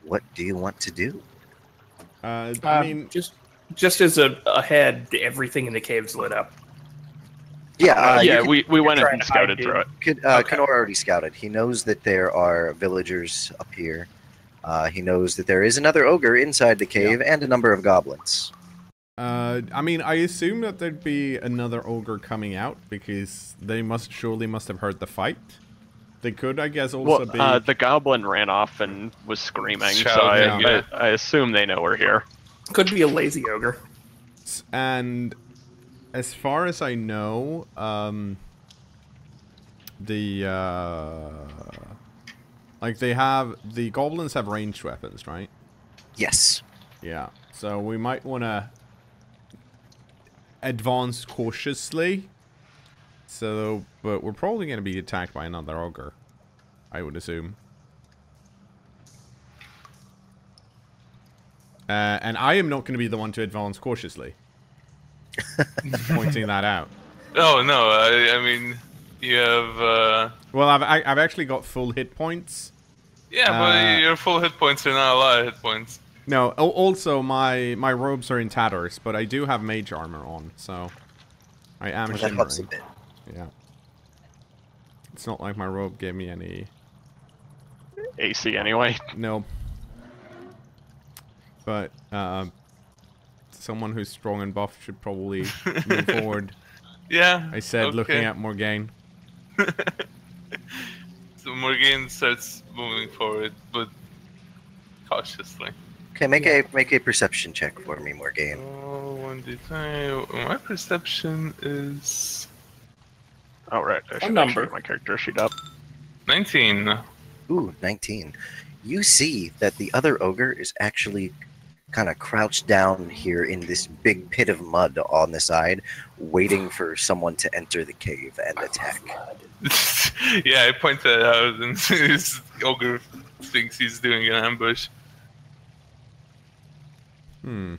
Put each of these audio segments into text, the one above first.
what do you want to do? I mean, just as a head, everything in the cave's lit up. Yeah, yeah, we went and scouted through it. cKnoor already scouted. He knows that there are villagers up here. He knows that there is another ogre inside the cave and a number of goblins. I mean, I assume that there'd be another ogre coming out because they surely must have heard the fight. They could, I guess, also be. The goblin ran off and was screaming, so I assume they know we're here. Could be a lazy ogre. And as far as I know, the goblins have ranged weapons, right? Yes. Yeah. So we might want to advance cautiously. So, but we're probably going to be attacked by another ogre, I would assume. And I am not going to be the one to advance cautiously. Pointing that out. Oh no! I mean, you have. Well, I've actually got full hit points. Yeah, but your full hit points are not a lot of hit points. No. Also, my robes are in tatters, but I do have mage armor on, so I am shimmering. That helps a bit. Yeah. It's not like my robe gave me any AC anyway. No. But someone who's strong and buff should probably move forward. Yeah. I said, looking at Morgaine. So Morgaine starts moving forward, but cautiously. Okay, make a perception check for me, Morgaine. Oh, 1d3. My perception is. Oh right, I should get my character sheet up. 19. Ooh, 19. You see that the other ogre is actually kind of crouched down here in this big pit of mud on the side, waiting for someone to enter the cave and attack. Yeah, I point that out, and this ogre thinks he's doing an ambush. He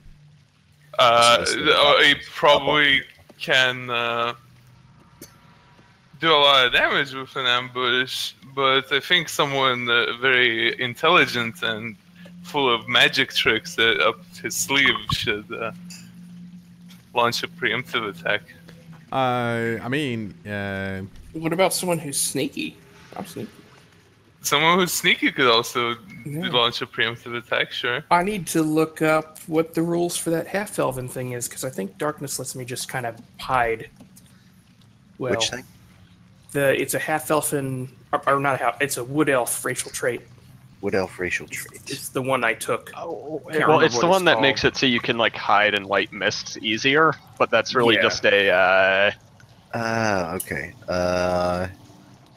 probably can do a lot of damage with an ambush, but I think someone very intelligent and full of magic tricks up his sleeve should launch a preemptive attack. I mean, what about someone who's sneaky? I'm sneaky. Someone who's sneaky could also launch a preemptive attack, sure. I need to look up what the rules for that half-elven thing is, because I think darkness lets me just kind of hide. Well, which thing? It's a half-elfen, or not a half, it's a wood elf racial trait. Wood elf racial trait. It's the one I took. Oh, well, it's the one that makes it so you can like hide in light mists easier, but that's really just a. Okay.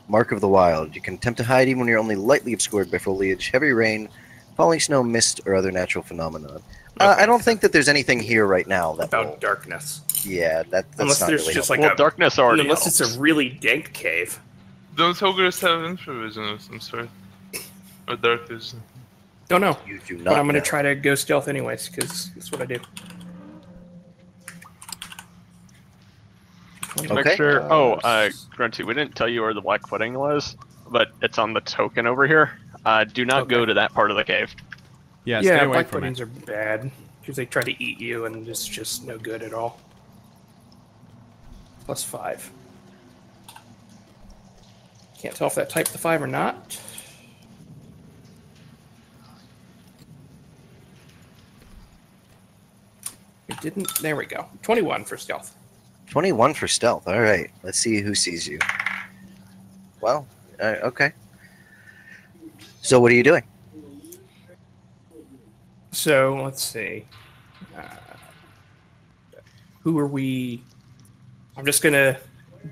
Mark of the Wild. You can attempt to hide even when you're only lightly obscured by foliage, heavy rain, falling snow, mist, or other natural phenomenon. I don't think that there's anything here right now that about darkness. Yeah, that's unless not there's really just helpful. like darkness already. Unless it's a really dank cave. Don't ogres have infravision of some sort, or dark vision? Don't know. You do not. But I'm going to try to go stealth anyways, because that's what I do. Okay. Grunty, we didn't tell you where the black pudding was, but it's on the token over here. Do not go to that part of the cave. Yeah, stay away black from puddings are bad, because they try to eat you, and it's just no good at all. +5. Can't tell if that typed the 5 or not. It didn't. There we go. 21 for stealth. 21 for stealth. All right. Let's see who sees you. Well, okay. So what are you doing? So let's see. Who are we? I'm just gonna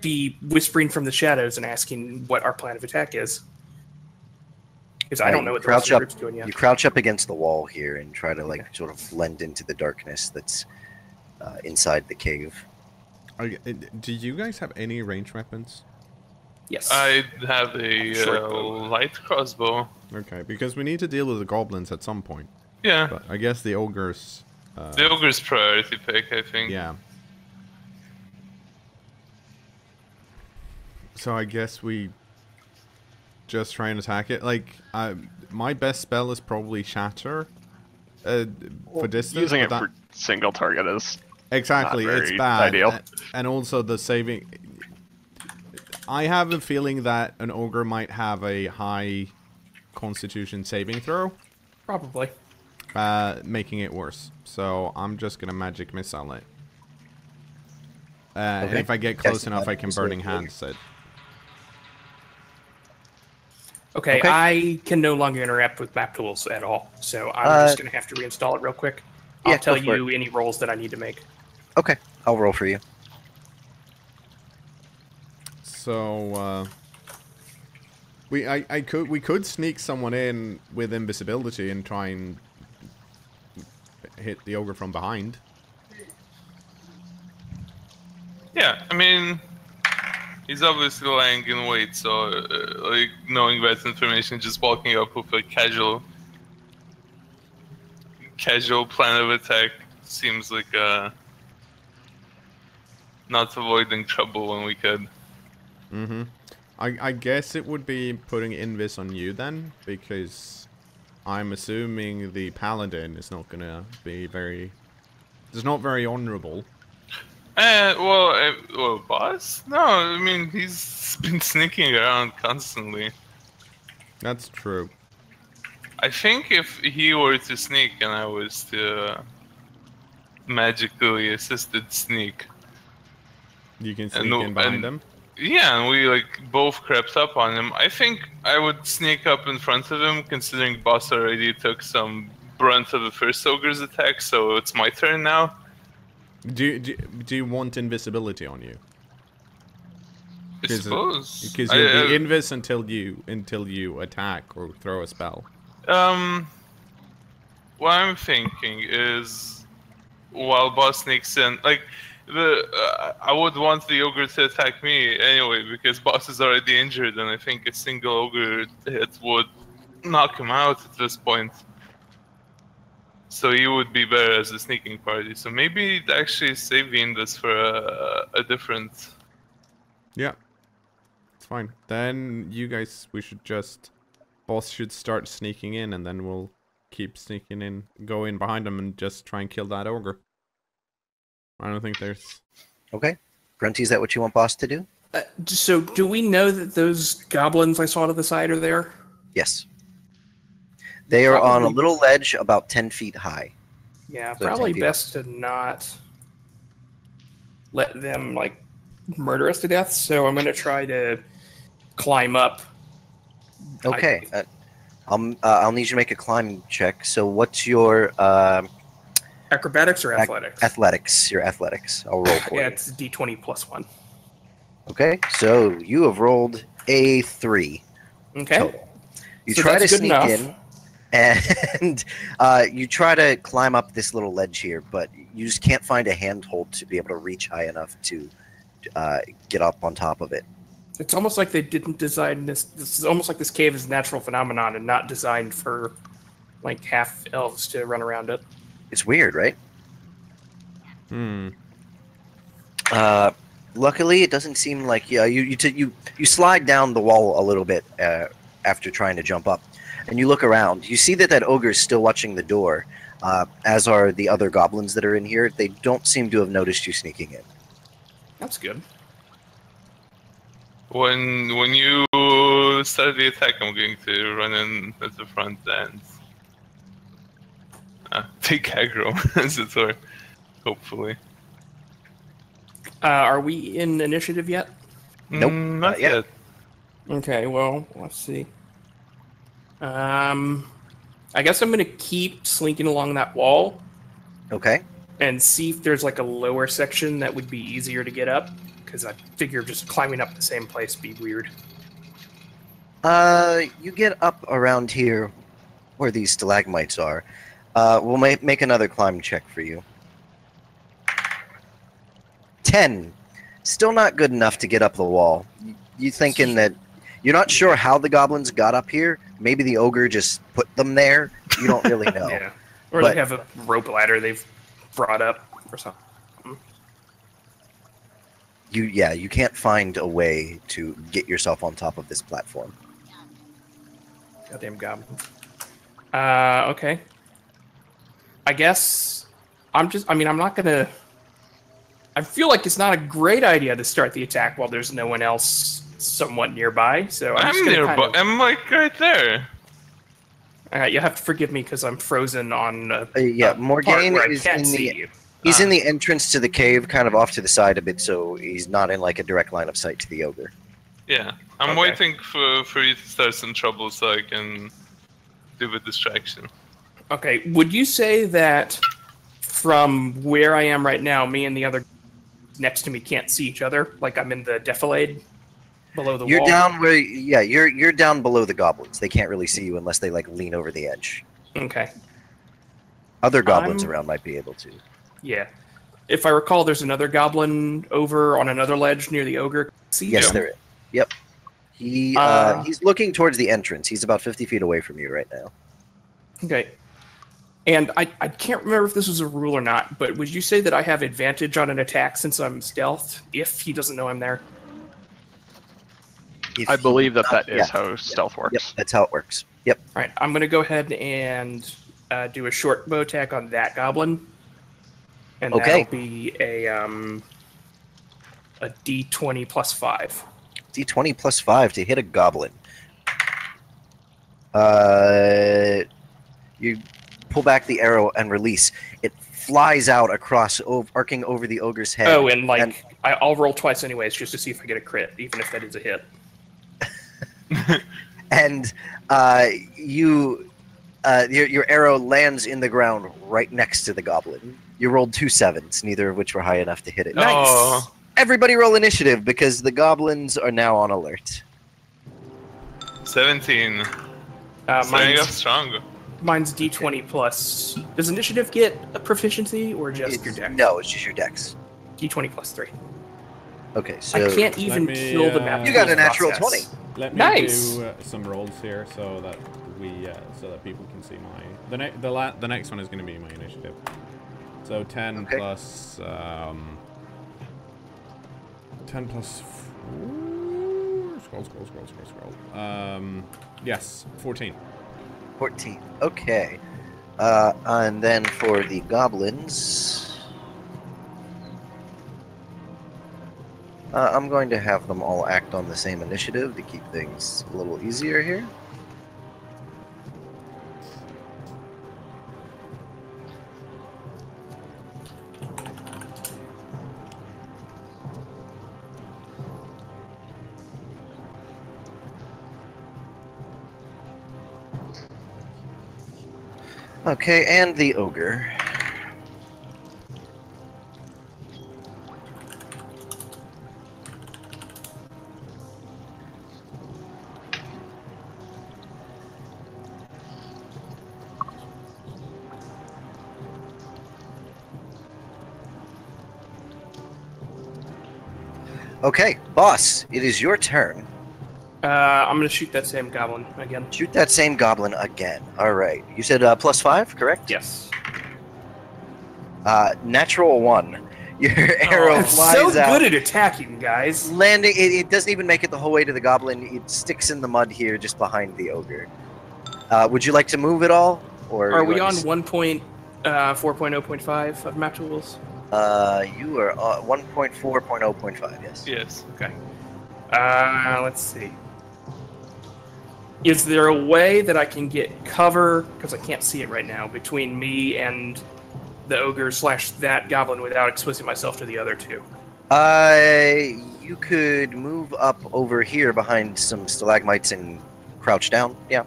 be whispering from the shadows and asking what our plan of attack is, because I don't know what the rest of the group's doing yet. You crouch up against the wall here and try to sort of blend into the darkness that's inside the cave. Do you guys have any ranged weapons? Yes. I have a light crossbow. Okay, because we need to deal with the goblins at some point. Yeah. But I guess the ogres... the ogre's priority pick, I think. Yeah. So I guess we just try and attack it. Like, my best spell is probably Shatter for distance. Using it for single target is exactly, not it's very bad. ideal. And also the saving... I have a feeling that an ogre might have a high constitution saving throw. Probably. Making it worse. So I'm just gonna magic missile it. And if I get close enough, I can burning hands it. Okay, I can no longer interact with map tools at all, so I'm just going to have to reinstall it real quick. I'll tell you any rolls that I need to make. Okay, I'll roll for you. So, we could sneak someone in with invisibility and try and hit the ogre from behind. Yeah, I mean, he's obviously lying in wait, so like knowing that information, just walking up with a casual plan of attack seems like not avoiding trouble when we could. Mm-hmm. I guess it would be putting invis on you then, because I'm assuming the paladin is not gonna be very... It's not very honorable. Well, boss? No, I mean, he's been sneaking around constantly. That's true. I think if he were to sneak and I was to magically assisted sneak... You can sneak in behind him? Yeah, and we like both crept up on him. I think I would sneak up in front of him, considering boss already took some brunt of the first ogre's attack, so it's my turn now. Do you want invisibility on you? I suppose. Because you'll be invis until you attack or throw a spell. What I'm thinking is, while boss sneaks in, like I would want the ogre to attack me anyway, because boss is already injured, and I think a single ogre hit would knock him out at this point. So he would be better as a sneaking party. So maybe actually saving this for a different... Yeah. It's fine. Then you guys, boss should start sneaking in, and then we'll keep sneaking in, go in behind him, and just try and kill that ogre. I don't think there's... Okay. Grunty, is that what you want boss to do? So do we know that those goblins I saw to the side are there? Yes. They are on a little ledge about 10 feet high. Yeah, so probably best to not let them, like, murder us to death. So I'm going to try to climb up. Okay. I'll need you to make a climb check. So what's your... acrobatics or athletics? Athletics. Your athletics. I'll roll for you. Yeah, it's D20 plus 1. Okay, so you have rolled a 3. Okay. Total. You try to sneak in. And you try to climb up this little ledge here, but you just can't find a handhold to be able to reach high enough to get up on top of it. It's almost like they didn't design this. This is almost like this cave is a natural phenomenon and not designed for, like, half elves to run around it. It's weird, right? Luckily, it doesn't seem like you slide down the wall a little bit after trying to jump up. And you look around. You see that ogre is still watching the door, as are the other goblins that are in here. They don't seem to have noticed you sneaking in. That's good. When you start the attack, I'm going to run in at the front and take aggro, as it were, hopefully. Are we in initiative yet? Nope. Not yet. Okay, well, let's see. I guess I'm going to keep slinking along that wall. Okay. And see if there's, like, a lower section that would be easier to get up. Because I figure just climbing up the same place would be weird. You get up around here where these stalagmites are. We'll make another climb check for you. 10. Still not good enough to get up the wall. You thinking that... You're not sure how the goblins got up here. Maybe the ogre just put them there. You don't really know. Yeah. Or they have a rope ladder they've brought up or something. You can't find a way to get yourself on top of this platform. Goddamn goblin. Okay. I guess I'm not gonna. I feel like it's not a great idea to start the attack while there's no one else somewhat nearby. So I'm nearby. I'm like right there. All right, you'll have to forgive me because I'm frozen on. Morgaine is in the. He's in the entrance to the cave, kind of off to the side a bit, so he's not in like a direct line of sight to the ogre. Yeah, I'm waiting for you to start some trouble so I can do a distraction. Okay, would you say that from where I am right now, me and the other next to me can't see each other? Like I'm in the defilade below the wall? You're down where, you're down below the goblins. They can't really see you unless they like lean over the edge. Okay. Other goblins around might be able to. Yeah. If I recall, there's another goblin over on another ledge near the ogre. Yes, there is. Yep. He's looking towards the entrance. He's about 50 feet away from you right now. Okay. And I can't remember if this was a rule or not, but would you say that I have advantage on an attack since I'm stealthed if he doesn't know I'm there? I believe that is how stealth works. Yep, that's how it works. Yep. All right, I'm going to go ahead and do a short bow attack on that goblin. And that'll be a D20 plus 5. D20 plus 5 to hit a goblin. You pull back the arrow and release. It flies out across, arcing over the ogre's head. Oh, and I'll roll twice anyways, just to see if I get a crit, even if that is a hit. And your arrow lands in the ground right next to the goblin. You rolled 2 7s, neither of which were high enough to hit it. Nice. Oh. Everybody roll initiative because the goblins are now on alert. 17. Starting off strong. Mine's D20 plus. Does initiative get a proficiency or just your dex? No, it's just your dex. D20 plus 3. Okay, so I can't even kill the map. You got a natural 20. Let me do some rolls here so that people can see my the next one is going to be my initiative. So 10 plus 10 plus 4. Scroll. Yes, 14. 14. Okay. And then for the goblins, I'm going to have them all act on the same initiative to keep things a little easier here. Okay, and the ogre. Okay, boss, it is your turn. I'm going to shoot that same goblin again. Shoot that same goblin again. All right. You said plus 5, correct? Yes. Natural 1. Your arrow flies so out. So good at attacking, guys. Landing. It doesn't even make it the whole way to the goblin. It sticks in the mud here just behind the ogre. Would you like to move at all? Or are we on 1.4.0.5 of map tools? You are 1.4.0.5, yes. Yes. Okay. Let's see. Is there a way that I can get cover, because I can't see it right now, between me and the ogre / that goblin without exposing myself to the other two? You could move up over here behind some stalagmites and crouch down. Yeah.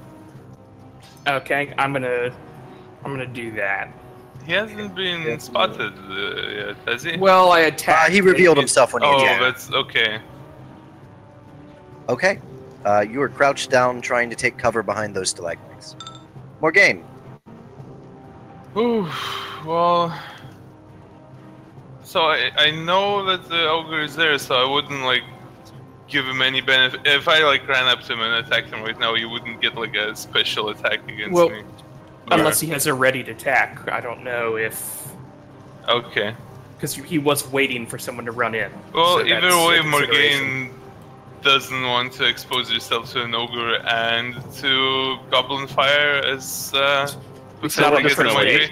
Okay, I'm gonna do that. He hasn't been spotted yet, has he? Well, I attacked. He revealed himself when he attacked. attacked. That's okay. Okay. You are crouched down, trying to take cover behind those stalagmites. Morgaine. Ooh, well... So I know that the ogre is there, so I wouldn't, like, give him any benefit. If I, like, ran up to him and attacked him right now, you wouldn't get, like, a special attack against me. Unless he has a ready to attack. I don't know if... Okay. Because he was waiting for someone to run in. Well, so either way, Morgaine doesn't want to expose yourself to an ogre and to goblin fire as pathetic as it might be.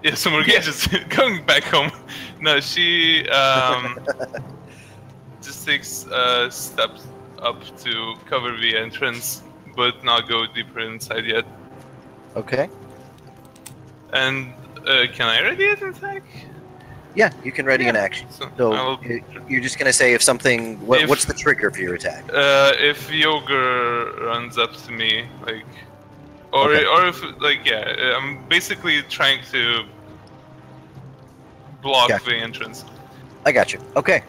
Yeah, so Morgana just going back home. No, she just takes steps up to cover the entrance, but not go deeper inside yet. Okay. And can I ready an attack? Yeah, you can ready an action. So you're just gonna say if something. What's the trigger for your attack? If the ogre runs up to me, like, or if like I'm basically trying to block the entrance. I got you. Okay.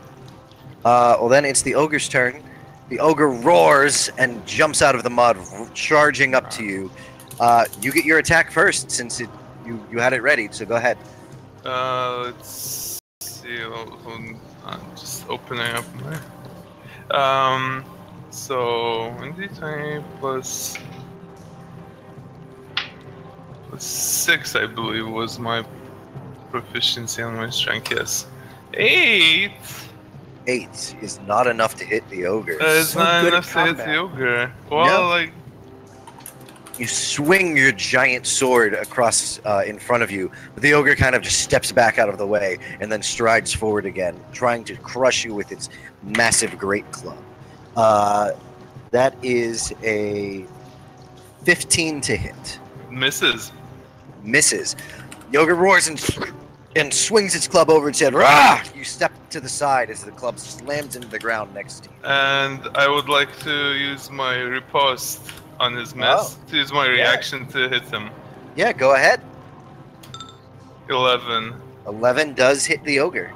Well then it's the ogre's turn. The ogre roars and jumps out of the mud, charging up to you. You get your attack first since you had it ready. So go ahead. Let's see. Hold on. I'm just opening up my. So 1d20 plus 6, I believe, was my proficiency on my strength. Yes, 8. 8 is not enough to hit the ogre. It's not enough to hit the ogre. Well, like. You swing your giant sword across in front of you, but the ogre kind of just steps back out of the way and then strides forward again, trying to crush you with its massive great club. That is a 15 to hit. Misses. Misses. The ogre roars and swings its club over its head. Rah! You step to the side as the club slams into the ground next to you. And I would like to use my riposte on his mess to use my reaction to hit him. Yeah, go ahead. 11. 11 does hit the ogre.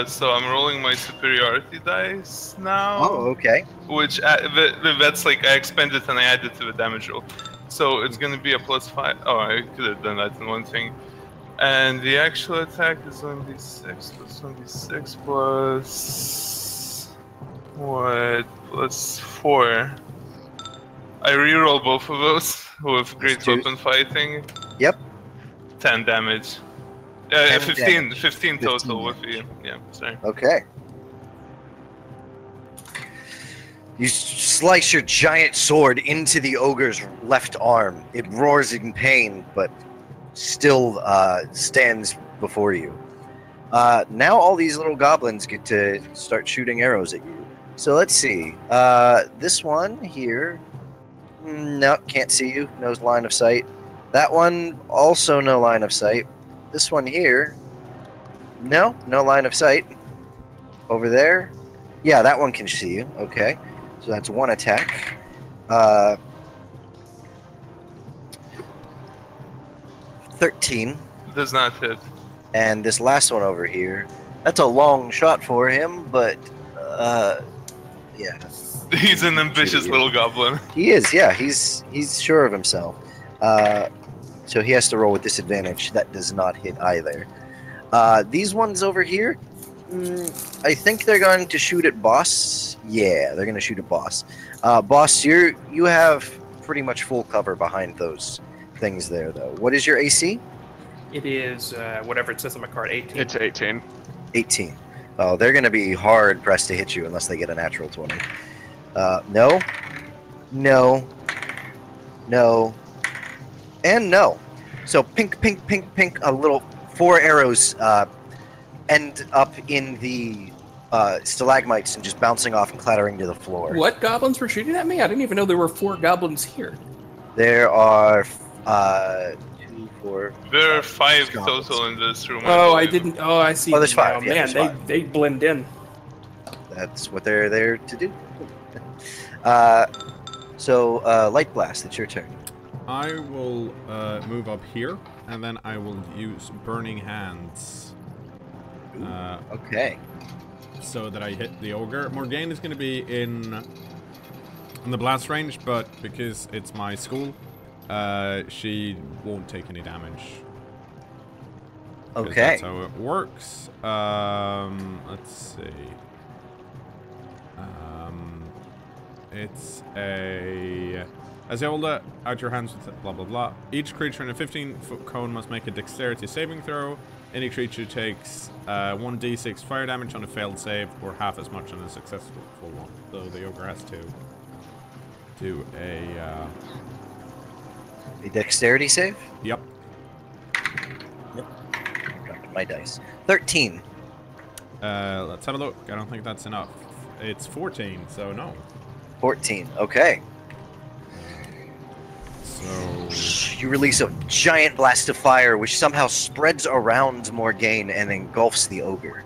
So I'm rolling my superiority dice now. Oh, okay. Which that's like I expended and I added to the damage roll. So it's gonna be a +5. Oh, I could have done that in one thing. And the actual attack is 1d6 plus 1d6 plus what? Plus 4. I reroll both of those with great weapon fighting. Yep. 10 damage. 15 total with you. Yeah, sorry. Okay. You slice your giant sword into the ogre's left arm. It roars in pain, but still stands before you. Now all these little goblins get to start shooting arrows at you. So let's see. This one here. No, can't see you. No line of sight. That one, also no line of sight. This one here. No line of sight. Over there. Yeah, that one can see you. Okay. So that's one attack. 13. Does not hit. And this last one over here. That's a long shot for him, but yeah. He's an ambitious little goblin. He is, yeah. He's sure of himself. So he has to roll with disadvantage. That does not hit either. These ones over here, I think they're going to shoot at Boss. Yeah, they're going to shoot at Boss. Boss, you have pretty much full cover behind those things there, though. What is your AC? It is whatever it says on my card, 18. It's 18. 18. Oh, they're going to be hard pressed to hit you unless they get a natural 20. No, and no. So pink, a little 4 arrows end up in the stalagmites and just bouncing off and clattering to the floor. What goblins were shooting at me? I didn't even know there were 4 goblins here. There are 2, 4. There are 5 total in this room. Oh, I didn't. Oh, I see. Oh, there's 5. Yeah, man, there's 5. They blend in. That's what they're there to do. So Light Blast, it's your turn. I will move up here, and then I will use Burning Hands. Okay. So that I hit the ogre. Morgane is going to be in the blast range, but because it's my school, she won't take any damage. Okay. That's how it works. Let's see. It's a As you hold it out your hands with blah blah blah, each creature in a 15-foot cone must make a dexterity saving throw. Any creature takes 1d6 fire damage on a failed save, or half as much on a successful one. So the ogre has to do a dexterity save? Yep. My dice. 13. Let's have a look. I don't think that's enough. It's 14, so no. 14. Okay. So you release a giant blast of fire, which somehow spreads around Morgaine and engulfs the ogre.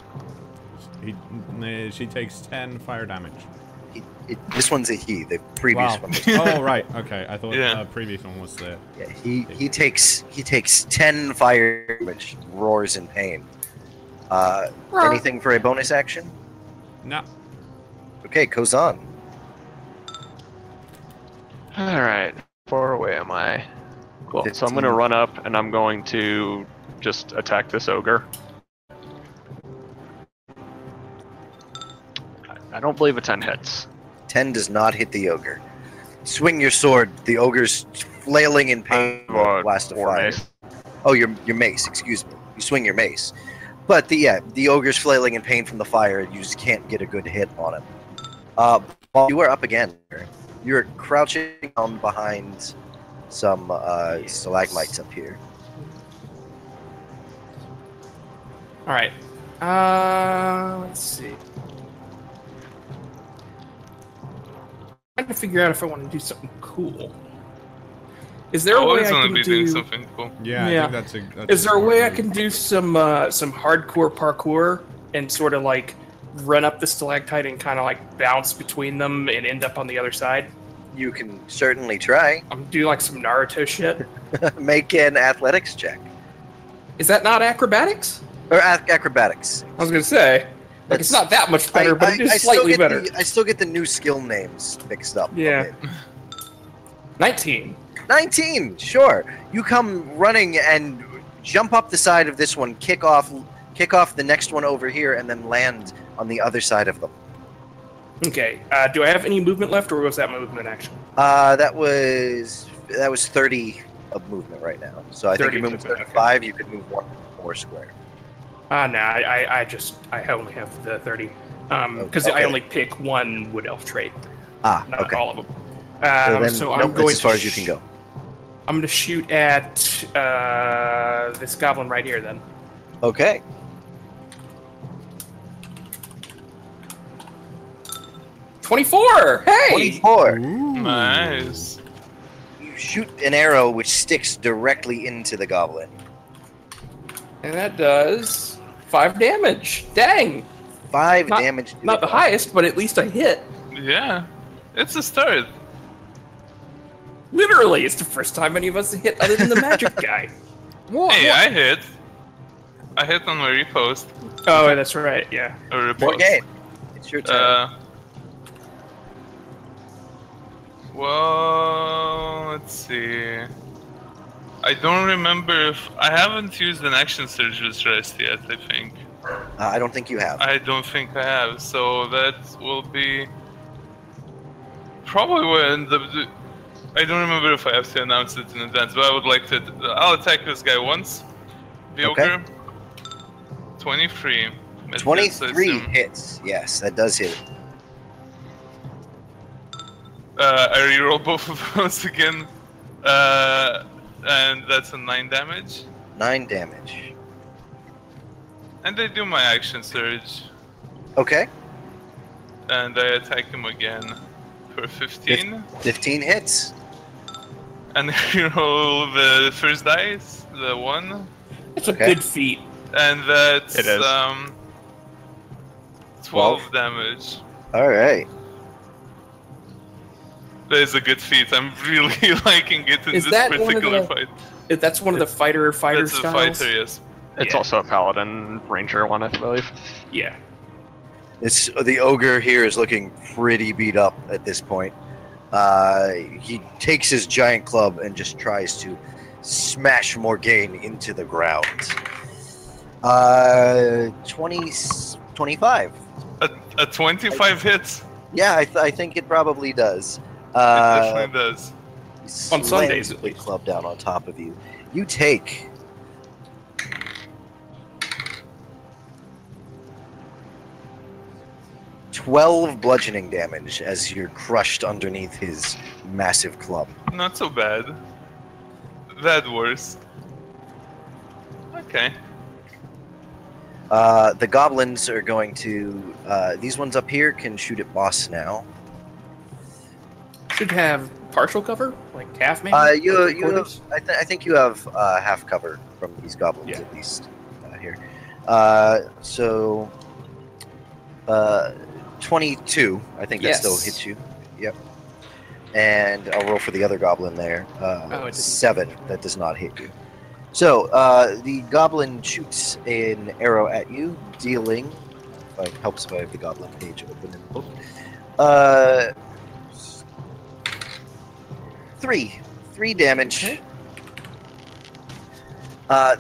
She takes 10 fire damage. This one's a he. The previous one. Was oh right, okay. I thought the previous one was the. Yeah, he takes 10 fire damage, roars in pain. Anything for a bonus action? No. Okay, Kozan. All right. Far away am I? Cool. 15. So I'm going to run up and I'm going to just attack this ogre. I don't believe a 10 hits. 10 does not hit the ogre. Swing your sword. The ogre's flailing in pain. Blast of fire. Mace. Oh, your mace. Excuse me. You swing your mace. But the ogre's flailing in pain from the fire. You just can't get a good hit on him. You are up again. You're crouching down behind some stalagmites up here. All right. Let's see. I'm trying to figure out if I want to do something cool. Is there a way I can doing something cool. Yeah, I think that's Is there a way I can do some hardcore parkour and sort of like run up the stalactite and kind of like bounce between them and end up on the other side? You can certainly try. I'm doing like some Naruto shit. Make an athletics check. Is that not acrobatics? Or acrobatics. I was gonna say, like, it's not that much better, but it is slightly better. I still get the new skill names mixed up. Yeah. 19. 19, sure. You come running and jump up the side of this one, kick off the next one over here, and then land on the other side of them. Okay. Do I have any movement left, or was that my movement action? That was 30 of movement right now. So I think you're moving 35. Okay. You could move one more square. No, I only have the 30. Because I only pick one wood elf trait. Not okay. All of them. So I'm going as far as you can go. I'm going to shoot at this goblin right here, then. Okay. $24! Hey! 24! Ooh. Nice. You shoot an arrow which sticks directly into the goblin. And that does 5 damage. Dang! 5 damage. Not the highest, but at least a hit. Yeah. It's a start. Literally, it's the first time any of us hit other than the magic guy. Hey, I hit. I hit on my repost. Oh, that's right, yeah. Okay. It's your turn. Well, let's see. I don't remember if... I haven't used an action surge with rest yet, I think. I don't think you have. I don't think I have, so that will be... Probably when the... I don't remember if I have to announce it in advance, but I would like to... I'll attack this guy once. The ogre. 23. 23 hits. Yes, that does hit. I reroll both of those again. And that's a 9 damage. 9 damage. And I do my action surge. Okay. And I attack him again for 15. 15 hits. And I roll the first dice, the 1. It's a good feat. And that's it is. 12 damage. Alright. That is a good feat. I'm really liking it in this particular fight. That's one of the fighter styles? That's a fighter, yes. It's also a paladin ranger one, I believe. Yeah. The ogre here is looking pretty beat up at this point. He takes his giant club and just tries to smash Morgaine into the ground. 25. A 25 hits? Yeah, I think it probably does. It definitely does. He On Sundays, slams at the least. club down on top of you. You take 12 bludgeoning damage as you're crushed underneath his massive club. Not so bad. That worse. Okay. The goblins are going to. These ones up here can shoot at boss now. Should have partial cover, like half maybe. You Or have, three-quarters? I think you have half cover from these goblins Yeah. at least here. So 22. I think that still Yes. hits you. Yep. And I'll roll for the other goblin there. It didn't. 7. That does not hit you. So the goblin shoots an arrow at you, dealing. Helps if I have the goblin page open in the book. 3 damage.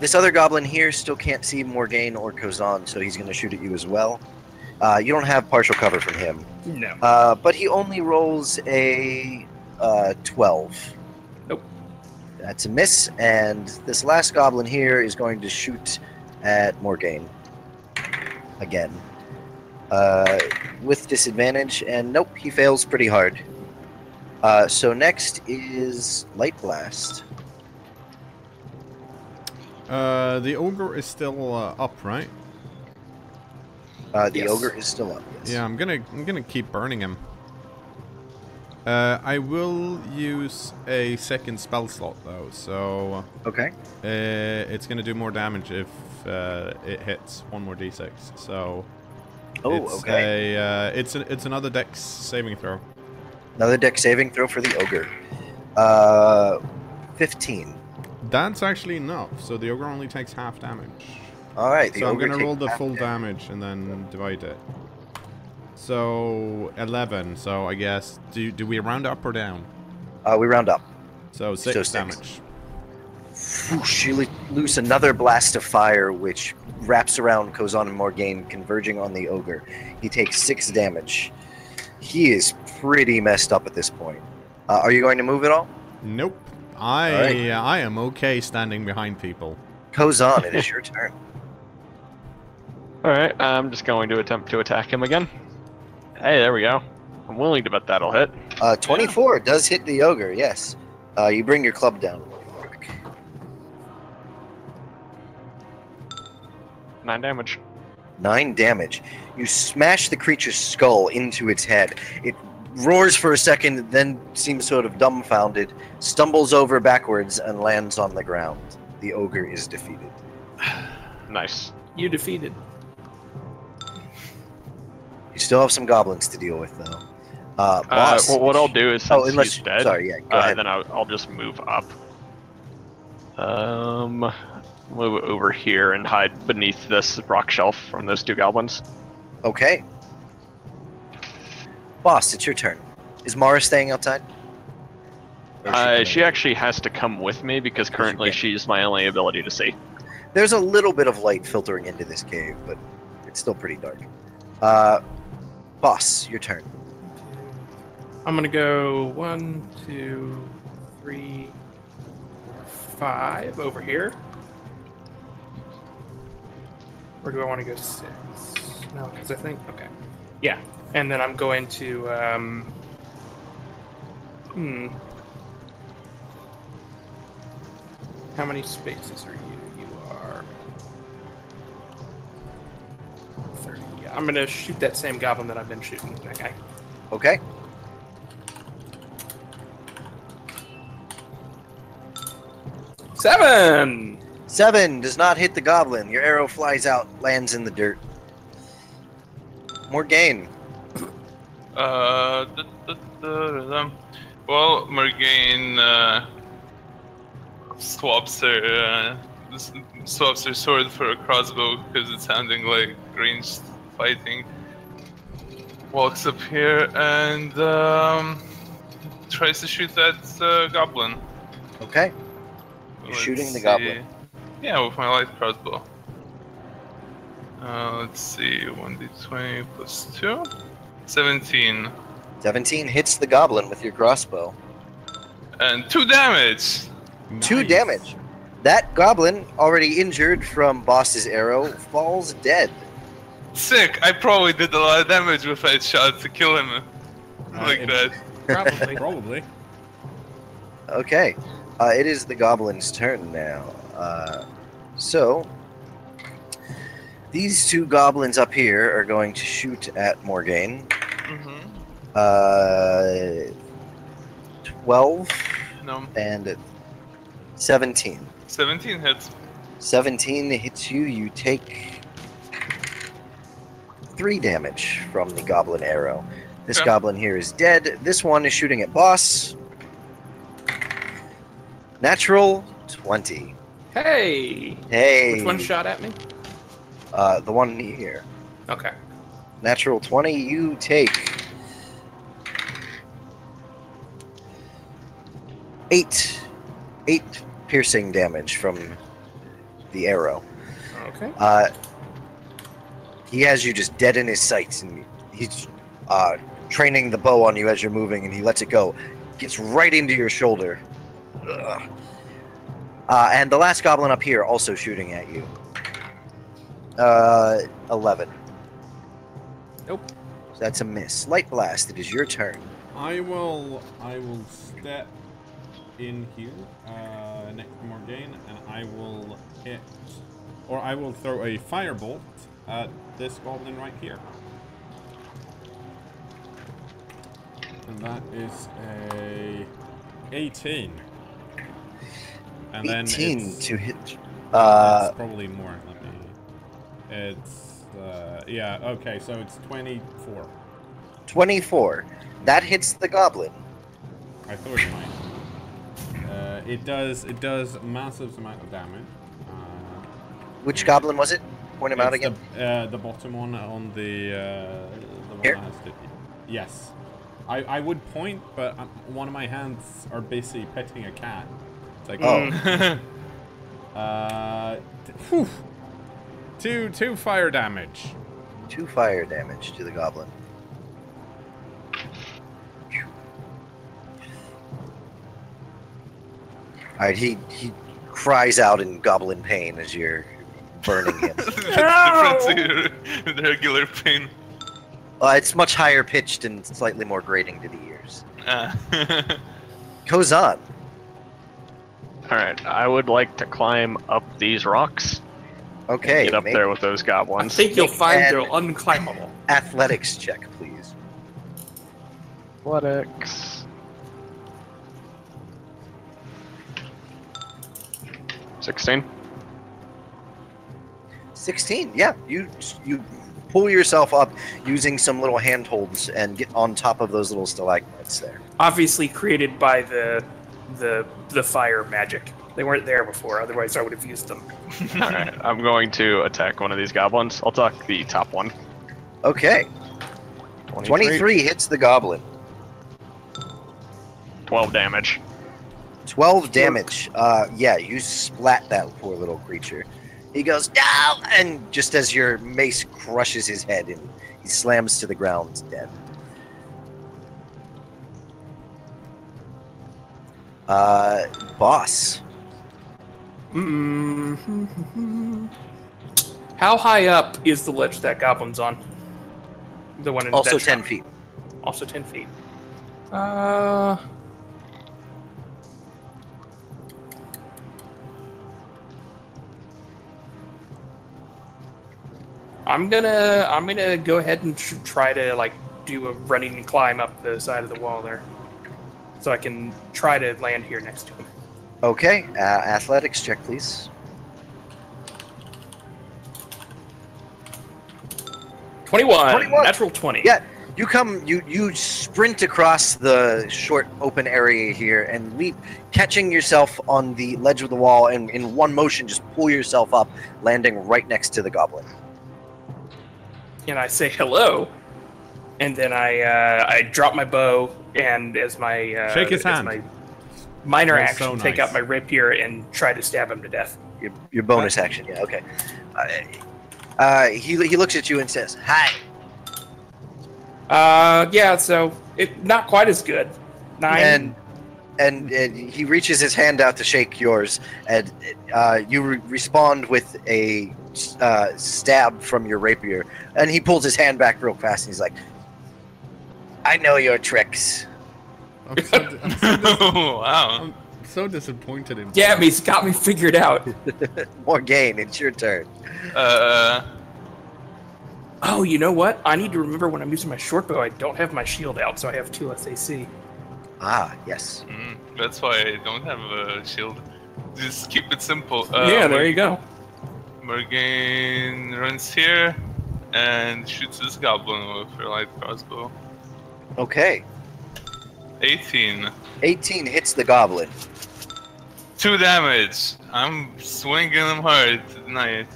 This other goblin here still can't see Morgaine or Kozan, so he's going to shoot at you as well. You don't have partial cover from him. No. But he only rolls a 12. Nope. That's a miss, and this last goblin here is going to shoot at Morgaine. Again. With disadvantage, and nope, he fails pretty hard. So next is Light Blast. The ogre is still up, right? The Yes. ogre is still up. Yes. Yeah, I'm gonna keep burning him. I will use a second spell slot though, so Okay. it's gonna do more damage if it hits 1 more d6. So Oh, it's okay. it's another dex saving throw. Another dex saving throw for the ogre. 15. That's actually enough. So the ogre only takes half damage. All right. The So I'm ogre gonna roll takes the half full damage. damage and then divide it. So 11. So I guess do we round up or down? We round up. So 6 6. damage. Whoosh, you loose another blast of fire, which wraps around Kozan and Morgaine, converging on the ogre. He takes 6 damage. He is pretty messed up at this point. Are you going to move at all? Nope. right. I am okay standing behind people. Kozan, it is your turn. Alright, I'm just going to attempt to attack him again. Hey, there we go. I'm willing to bet that'll hit. 24 does hit the ogre, yes. You bring your club down. 9 damage. 9 damage. You smash the creature's skull into its head. It roars for a second, then seems sort of dumbfounded, stumbles over backwards, and lands on the ground. The ogre is defeated. Nice. You defeated. You still have some goblins to deal with, though. Boss. Well, what I'll do is, since unless he's dead, sorry, yeah, go ahead. then I'll just move up. Move over here and hide beneath this rock shelf from those 2 goblins. Okay. Boss, it's your turn. Is Mara staying outside? Or is she She actually has to come with me because currently Okay. she's my only ability to see. There's a little bit of light filtering into this cave, but it's still pretty dark. Boss, your turn. I'm gonna go 1, 2, 3, 5 over here. Or do I want to go 6? No, because I think okay. Yeah, and then I'm going to How many spaces are you? You are 30. Yeah, I'm gonna shoot that same goblin that I've been shooting. That guy. Okay. Seven. 7 does not hit the goblin. Your arrow flies out, lands in the dirt. Morgaine. Well, Morgaine swaps her sword for a crossbow because it's sounding like ranged fighting. Walks up here and tries to shoot that goblin. Okay. You're shooting the Let's goblin. see. Yeah, with my light crossbow. Let's see, 1d20 plus 2. 17. 17 hits the goblin with your crossbow. And 2 damage. 2 Nice. damage. That goblin, already injured from Boss's arrow, falls dead. Sick. I probably did a lot of damage with that shot to kill him like it- that. Probably. Probably. Okay. It is the goblin's turn now. So, these 2 goblins up here are going to shoot at Morgaine. Mm-hmm. 12 No. and 17. 17 hits. 17 hits you. You take 3 damage from the goblin arrow. This Okay. goblin here is dead. This one is shooting at boss. Natural 20. Hey! Hey. Which one shot at me? The one here. Okay. Natural 20. You take 8 piercing damage from the arrow. Okay. He has you just dead in his sights, and he's training the bow on you as you're moving, and he lets it go. Gets right into your shoulder. Ugh. And the last goblin up here also shooting at you. 11. Nope. So that's a miss. Light blast. It is your turn. I will step in here next to Morgaine, and I will hit, or I will throw a firebolt at this goblin right here. And that is a 18. And 18 then to hit. it's Uh, probably more. Let me. It's yeah. Okay, so it's 24. 24. That hits the goblin. I thought it might. It does massive amount of damage. Which goblin was it? Point him out It's again. the bottom one on the one Here? that has the, yes. I would point, but one of my hands are busy petting a cat. It's like, Oh. whew. Two fire damage. 2 fire damage to the goblin. Alright, he cries out in goblin pain as you're burning him. What's the difference here with regular pain? It's much higher pitched and slightly more grating to the ears. Kozan. Alright, I would like to climb up these rocks. Okay, Get up make there with those I goblins. think you'll find And- they're unclimbable. athletics check, please. Athletics. 16. 16. Yeah, you pull yourself up using some little handholds and get on top of those little stalagmites there. Obviously created by the fire magic. They weren't there before, otherwise I would have used them. Alright, I'm going to attack one of these goblins. I'll attack the top one. Okay, 23 hits the goblin. 12 damage. 12 damage. Yeah, you splat that poor little creature. He goes, no! And just as your mace crushes his head and he slams to the ground dead. Boss. How high up is the ledge that goblin's on? The one in Also that 10 shot. feet. Also 10 feet. I'm gonna go ahead and try to like do a running climb up the side of the wall there, so I can try to land here next to him. Okay, athletics check, please. 21. Natural 20. Yeah, you sprint across the short open area here and leap, catching yourself on the ledge of the wall, and in one motion just pull yourself up, landing right next to the goblin. And I say hello, and then I drop my bow, and as my Shake his as hand. my minor That's action, so take nice. out my rapier and try to stab him to death. Your bonus action, yeah, okay. He looks at you and says, "Hi." Yeah, so it not quite as good. 9. And and he reaches his hand out to shake yours, and you respond with a stab from your rapier, and he pulls his hand back real fast, and he's like, "I know your tricks." Wow. I'm so disappointed in. Yeah, he's got me figured out. Morgaine, it's your turn. Oh, you know what? I need to remember when I'm using my short bow, I don't have my shield out, so I have 2 less AC. Ah, yes. That's why I don't have a shield. Just keep it simple. Yeah, there you go. Morgaine runs here and shoots this goblin with her light crossbow. Okay. 18. 18 hits the goblin. 2 damage. I'm swinging him hard tonight.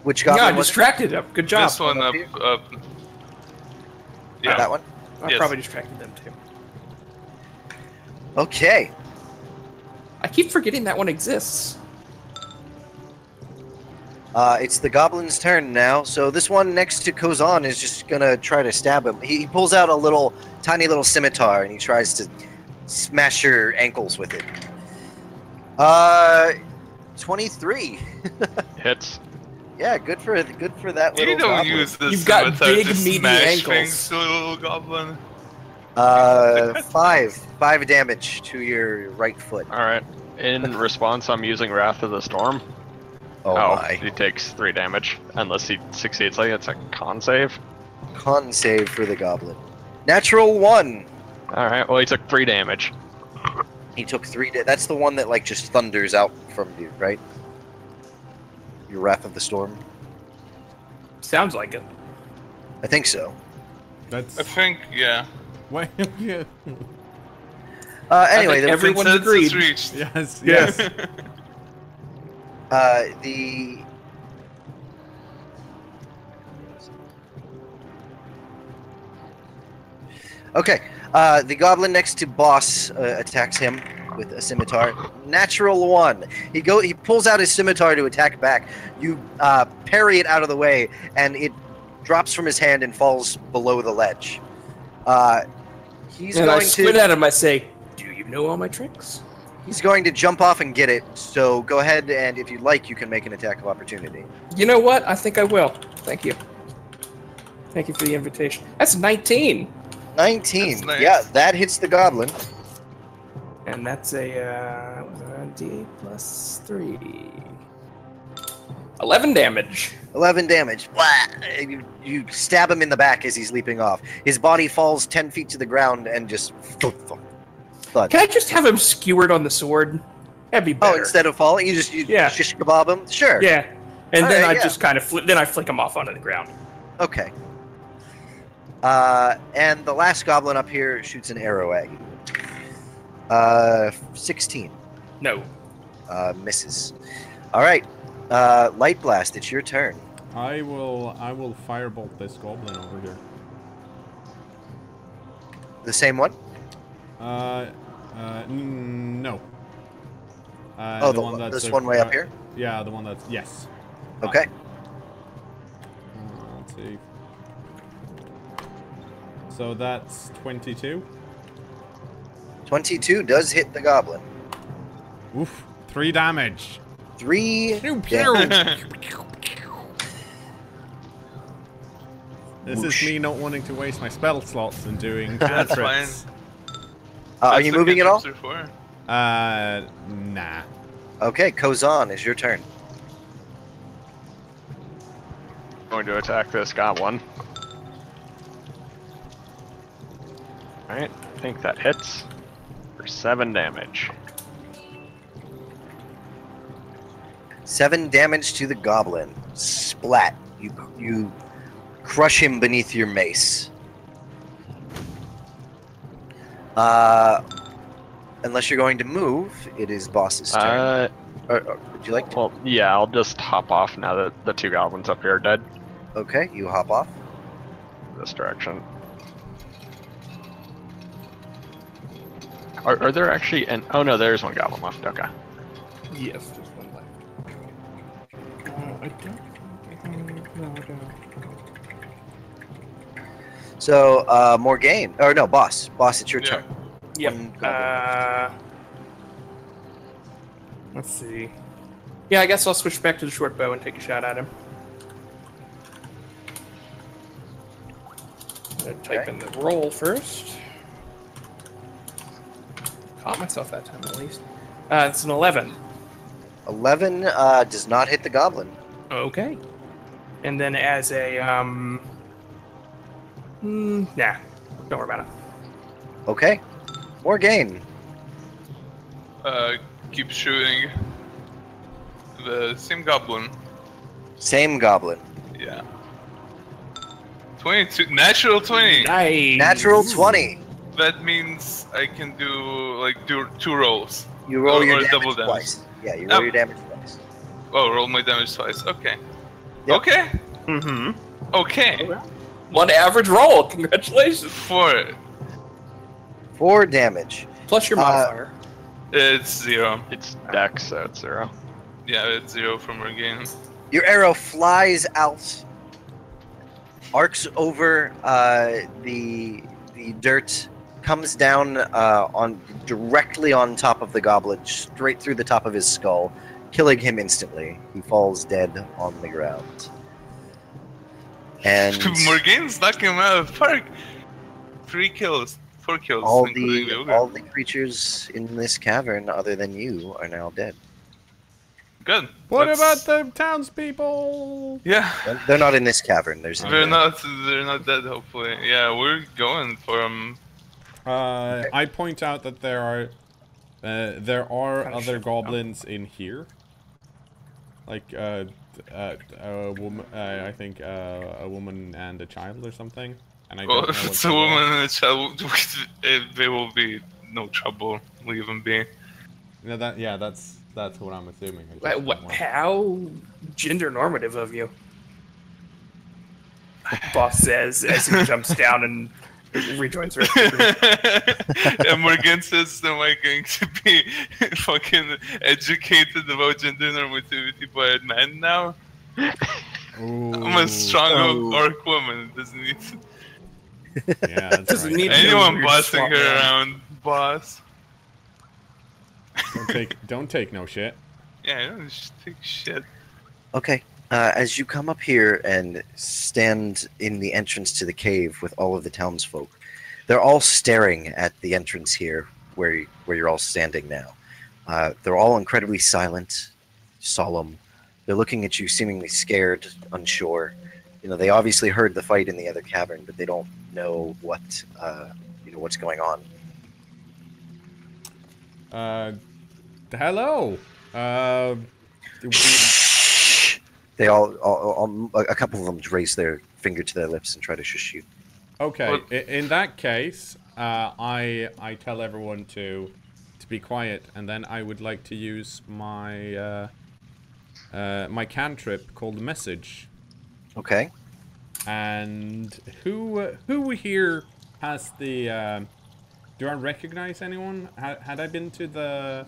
Which Yeah, I goblin was it? distracted him. Good job. This one up. Yeah. That one? I Yes. probably distracted them too. Okay. I keep forgetting that one exists. It's the goblin's turn now. So this one next to Kozan is just gonna try to stab him. He pulls out a tiny little scimitar, and he tries to smash your ankles with it. 23. Hits. Yeah, good for that little You don't goblin. use this You've got scimitar big, to meaty smash ankles. things to a little goblin. 5 damage to your right foot. All right. In response, I'm using Wrath of the Storm. Oh my. He takes 3 damage unless he succeeds. Like it's a con save. Con save for the goblin. Natural 1. All right. Well, he took 3 damage. He took 3. That's the one that like just thunders out from you, right? Your Wrath of the Storm. Sounds like it. I think so. That's I think, yeah. why. Yeah. Anyway, think everyone's Consensus agreed. reached. Yes. Yes. the Okay. The goblin next to boss attacks him with a scimitar. Natural 1. He pulls out his scimitar to attack back. You parry it out of the way, and it drops from his hand and falls below the ledge. He's And I going squint to at him. I say, "Do you know all my tricks?" he's going to jump off and get it. So go ahead, and if you'd like, you can make an attack of opportunity. You know what? I think I will. Thank you. Thank you for the invitation. That's 19. 19. That's nice. Yeah, that hits the goblin. And that's a D plus 3. 11 damage. 11 damage. Blah! You stab him in the back as he's leaping off. His body falls 10 feet to the ground and just thud. Can I just have him skewered on the sword? That'd be better. Oh, instead of falling, you just kebab him? Sure. Yeah. And All then right, I yeah. just kind of then I flick him off onto the ground. Okay. And the last goblin up here shoots an arrow at you. 16. No. Misses. All right. Light Blast, it's your turn. I will firebolt this goblin over here. The same one? No. Oh, this one way up here? Yeah, the one that's yes. Okay. Let's see. So that's 22. 22 does hit the goblin. Oof. 3 damage. 3 Pew, damage. pew. This Whoosh. is me not wanting to waste my spell slots and doing That's cantrips. Are That's you what moving at all? cantrips are for. Nah. Okay, Kozan, it's your turn. Going to attack this goblin. Alright, I think that hits for 7 damage. 7 damage to the goblin. Splat. You crush him beneath your mace. Unless you're going to move, it is boss's turn. Would you like to? Well, yeah, I'll just hop off now that the 2 goblins up here are dead. Okay, you hop off. This direction. Are there actually an... Oh no, there's 1 goblin left. Okay. Yes, there's one left. I don't. No, I don't. So, Morgaine. Or no, boss. Boss, it's your Yeah. turn. Yep. One goblin. Let's see. Yeah, I guess I'll switch back to the short bow and take a shot at him. I'm gonna type in the roll first. Caught myself that time, at least. It's an 11. 11 does not hit the goblin. Okay. And then as a, nah. Don't worry about it. Okay. Morgaine. Keep shooting. The same goblin. Same goblin. Yeah. 22. Natural 20. Nice. Natural 20. That means I can do 2 rolls. You roll your or damage double damage. twice. Yeah, you roll your damage twice. Oh, roll my damage twice. Okay. Yep. Okay. Mm-hmm. Okay. One average roll. Congratulations. 4. 4 damage. Plus your modifier. It's 0. It's Dex, so it's 0. Yeah, it's 0 from our game. Your arrow flies out, arcs over the dirt, comes down directly on top of the goblin, straight through the top of his skull, killing him instantly. He falls dead on the ground. And Morgaine's knocking him out of the park. 3 kills. 4 kills, all including the ogre. all the creatures in this cavern, other than you, are now dead. Good. What That's- about the townspeople? Yeah. They're not in this cavern. There's They're not dead, hopefully. Yeah, we're going for them. I point out that there are Kinda other shuffle goblins in here. Like a woman, I think a woman and a child or something. And I Well, don't know if what it's a they are. woman and a child, there will be no trouble. Leave them be. No, that's what I'm assuming. I just What, don't want- how gender normative of you. Boss says as he jumps down and rejoins her. And Morgan says, am I going to be fucking educated about gender normativity by a man now? I'm a strong orc woman. It doesn't need to... Yeah, that's Doesn't right. need- Anyone Weird bossing swap her around. around, boss. Don't take no shit. Yeah, I don't just take shit. Okay. As you come up here and stand in the entrance to the cave with all of the townsfolk, they're all staring at the entrance here where you're all standing now. They're all incredibly silent, solemn. They're looking at you seemingly scared, unsure. You know, they obviously heard the fight in the other cavern, but they don't know what's going on. Hello. They all a couple of them raise their finger to their lips and try to shush you. Okay. What? In that case, I tell everyone to be quiet, and then I would like to use my my cantrip called Message. Okay. And who here has the? Do I recognize anyone? Had I been to the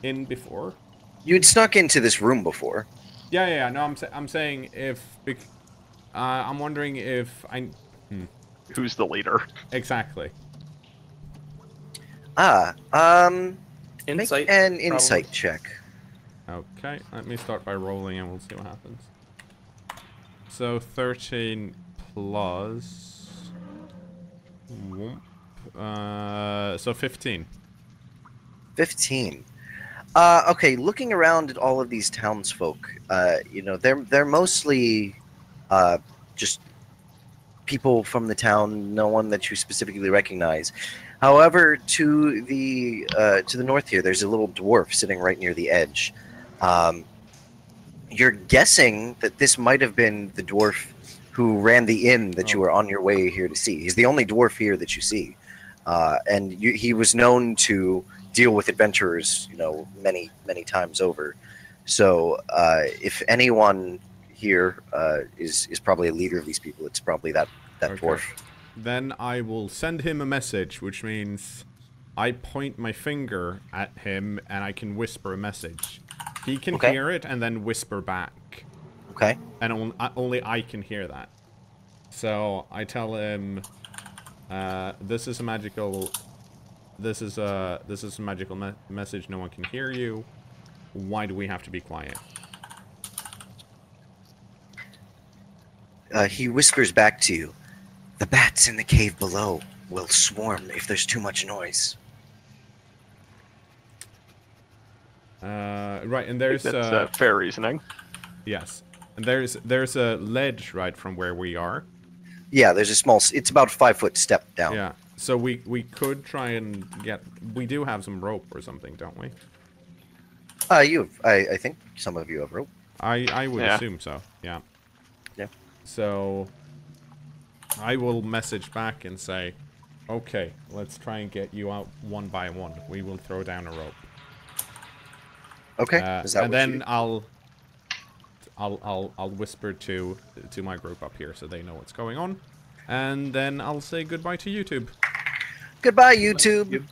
inn before? You'd snuck into this room before. Yeah. No, I'm saying if. I'm wondering if I. Who's the leader? Exactly. Insight. Make an probably. insight check. Okay, let me start by rolling and we'll see what happens. So 13 plus... so 15. 15. Okay, looking around at all of these townsfolk, they're mostly just people from the town, no one that you specifically recognize. However, to the north here, there's a little dwarf sitting right near the edge. You're guessing that this might have been the dwarf who ran the inn that you were on your way here to see. He's the only dwarf here that you see, and he was known to deal with adventurers, many times over. So, if anyone here is probably a leader of these people, it's probably that Okay. dwarf. Then I will send him a message, which means I point my finger at him and I can whisper a message. He can Okay. hear it and then whisper back. Okay. And only I can hear that. So I tell him, this is a magical message. No one can hear you. why do we have to be quiet? He whispers back to you. The bats in the cave below will swarm if there's too much noise. Right, and there's That's fair reasoning. yes, and there's a ledge right from where we are. Yeah, there's a small. It's about a 5-foot step down. Yeah, so we could try and get. We do have some rope or something, don't we? I think some of you have rope. I would assume so. Yeah. Yeah. So I will message back and say, okay, let's try and get you out one by one. We will throw down a rope. Okay. Is that and what then you... I'll whisper to my group up here so they know what's going on, and then I'll say goodbye to YouTube. Goodbye, YouTube.